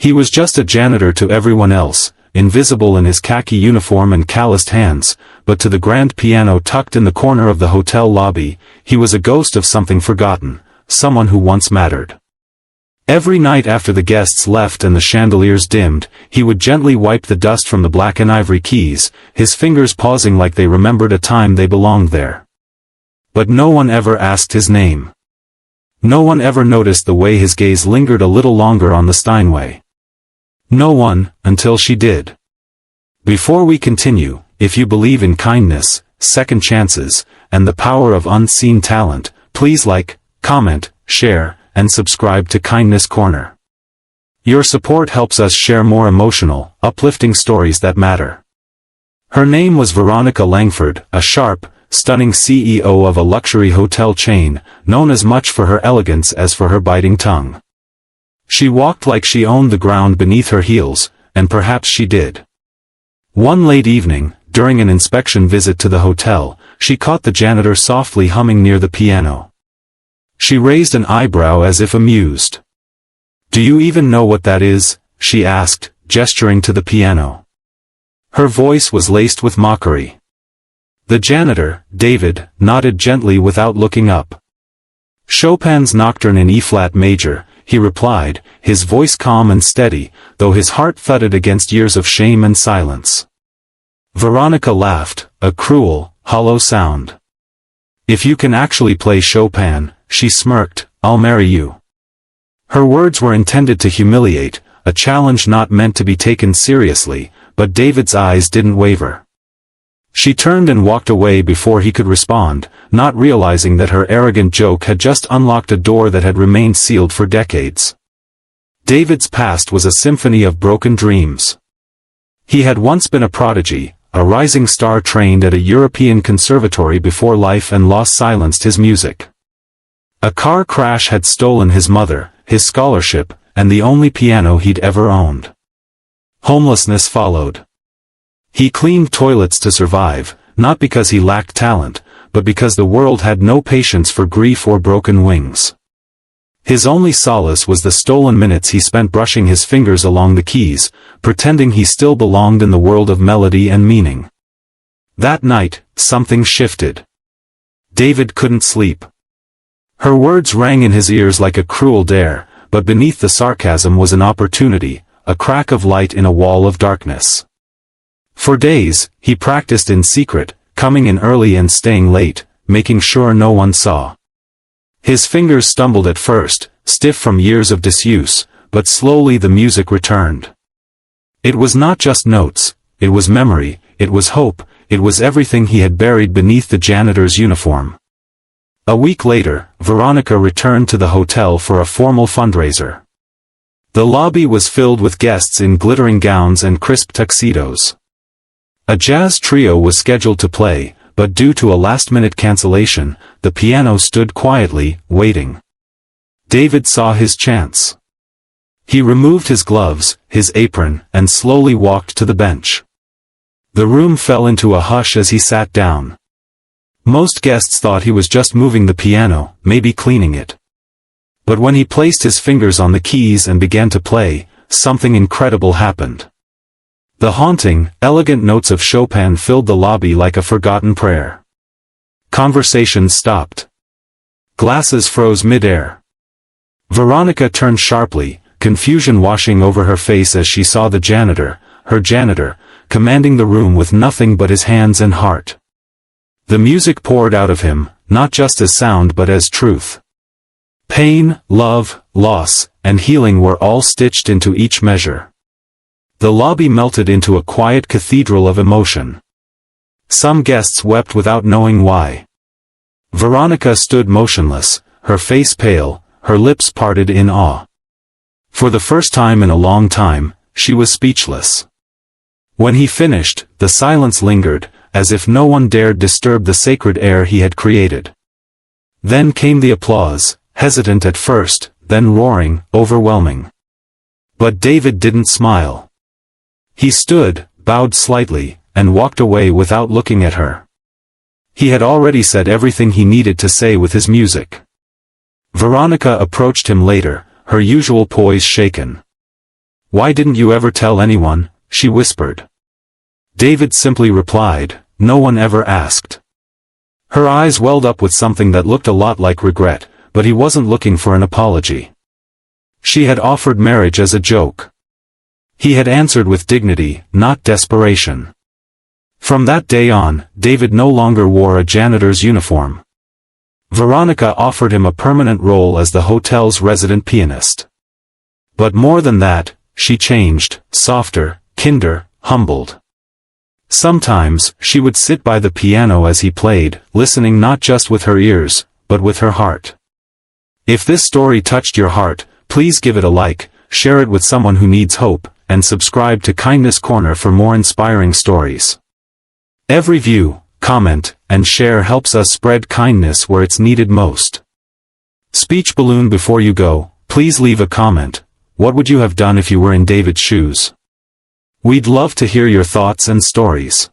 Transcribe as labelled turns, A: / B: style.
A: He was just a janitor to everyone else, invisible in his khaki uniform and calloused hands, but to the grand piano tucked in the corner of the hotel lobby, he was a ghost of something forgotten, someone who once mattered. Every night after the guests left and the chandeliers dimmed, he would gently wipe the dust from the black and ivory keys, his fingers pausing like they remembered a time they belonged there. But no one ever asked his name. No one ever noticed the way his gaze lingered a little longer on the Steinway. No one, until she did. Before we continue, if you believe in kindness, second chances, and the power of unseen talent, please like, comment, share, and subscribe to Kindness Corner. Your support helps us share more emotional, uplifting stories that matter. Her name was Veronica Langford, a sharp, stunning CEO of a luxury hotel chain, known as much for her elegance as for her biting tongue. She walked like she owned the ground beneath her heels, and perhaps she did. One late evening, during an inspection visit to the hotel, she caught the janitor softly humming near the piano. She raised an eyebrow as if amused. "Do you even know what that is?" she asked, gesturing to the piano. Her voice was laced with mockery. The janitor, David, nodded gently without looking up. "Chopin's Nocturne in E-flat major," he replied, his voice calm and steady, though his heart thudded against years of shame and silence. Veronica laughed, a cruel, hollow sound. "If you can actually play Chopin," she smirked, "I'll marry you." Her words were intended to humiliate, a challenge not meant to be taken seriously, but David's eyes didn't waver. She turned and walked away before he could respond, not realizing that her arrogant joke had just unlocked a door that had remained sealed for decades. David's past was a symphony of broken dreams. He had once been a prodigy, a rising star trained at a European conservatory before life and loss silenced his music. A car crash had stolen his mother, his scholarship, and the only piano he'd ever owned. Homelessness followed. He cleaned toilets to survive, not because he lacked talent, but because the world had no patience for grief or broken wings. His only solace was the stolen minutes he spent brushing his fingers along the keys, pretending he still belonged in the world of melody and meaning. That night, something shifted. David couldn't sleep. Her words rang in his ears like a cruel dare, but beneath the sarcasm was an opportunity, a crack of light in a wall of darkness. For days, he practiced in secret, coming in early and staying late, making sure no one saw. His fingers stumbled at first, stiff from years of disuse, but slowly the music returned. It was not just notes, it was memory, it was hope, it was everything he had buried beneath the janitor's uniform. A week later, Veronica returned to the hotel for a formal fundraiser. The lobby was filled with guests in glittering gowns and crisp tuxedos. A jazz trio was scheduled to play, but due to a last-minute cancellation, the piano stood quietly, waiting. David saw his chance. He removed his gloves, his apron, and slowly walked to the bench. The room fell into a hush as he sat down. Most guests thought he was just moving the piano, maybe cleaning it. But when he placed his fingers on the keys and began to play, something incredible happened. The haunting, elegant notes of Chopin filled the lobby like a forgotten prayer. Conversations stopped. Glasses froze mid-air. Veronica turned sharply, confusion washing over her face as she saw the janitor, her janitor, commanding the room with nothing but his hands and heart. The music poured out of him, not just as sound but as truth. Pain, love, loss, and healing were all stitched into each measure. The lobby melted into a quiet cathedral of emotion. Some guests wept without knowing why. Veronica stood motionless, her face pale, her lips parted in awe. For the first time in a long time, she was speechless. When he finished, the silence lingered, as if no one dared disturb the sacred air he had created. Then came the applause, hesitant at first, then roaring, overwhelming. But David didn't smile. He stood, bowed slightly, and walked away without looking at her. He had already said everything he needed to say with his music. Veronica approached him later, her usual poise shaken. "Why didn't you ever tell anyone?" she whispered. David simply replied, "No one ever asked." Her eyes welled up with something that looked a lot like regret, but he wasn't looking for an apology. She had offered marriage as a joke. He had answered with dignity, not desperation. From that day on, David no longer wore a janitor's uniform. Veronica offered him a permanent role as the hotel's resident pianist. But more than that, she changed, softer, kinder, humbled. Sometimes, she would sit by the piano as he played, listening not just with her ears, but with her heart. If this story touched your heart, please give it a like, share it with someone who needs hope, and subscribe to Kindness Corner for more inspiring stories. Every view, comment, and share helps us spread kindness where it's needed most. Speech balloon before you go, please leave a comment. What would you have done if you were in David's shoes? We'd love to hear your thoughts and stories.